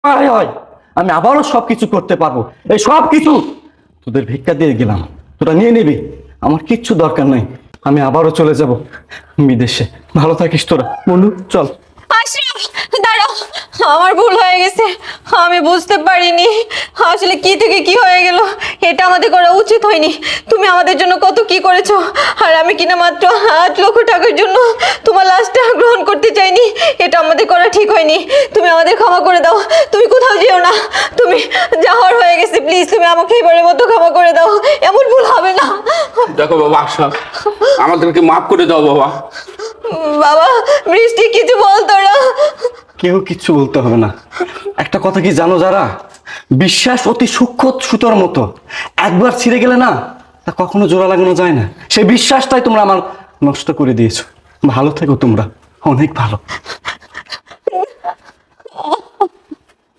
হয় হয়, আমি আবারও সবকিছু করতে পারবো। এই সব কিছু তোদের ভিক্ষা দিয়ে গেলাম, তোরা নিয়ে নিবি। আমার কিচ্ছু দরকার নাই। আমি আবারও চলে যাব বিদেশে। ভালো থাকিস তোরা। বন্ধু চল। আশরাফ, দাঁড়াও, আমার ভুল হয়ে গেছে। আমি বুঝতে পারিনি আসলে কি থেকে কি হয়ে গেল। এটা আমাদের করা উচিত হয়নি। তুমি আমাদের জন্য কত কি করেছো, আর আমি কিনা মাত্র 8 লক্ষ টাকার জন্য তোমার লাশটা গ্রহণ করতে চাইনি। এটা আমাদের করা ঠিক হয়নি। তুমি আমাদের ক্ষমা করে দাও। তুমি কোথাও যেও না। তুমি যা হওয়ার হয়ে গেছে, প্লিজ তুমি আমাকে এবারের মতো ক্ষমা করে দাও। এমন ভুল হবে না। দেখো বাবা আশরাফ, আমাদেরকে মাফ করে দাও বাবা। বাবা, বৃষ্টি কিছু বল তোরা। কেউ কিচ্ছু বলতে হবে না। একটা কথা কি জানো, যারা বিশ্বাস অতি সূক্ষ্ম সুতোর মতো, একবার ছিঁড়ে গেলে না তা কখনো জোড়া লাগানো যায় না। সেই বিশ্বাসটাই তোমরা আমার নষ্ট করে দিয়েছো। ভালো থেকো তোমরা, অনেক ভালো।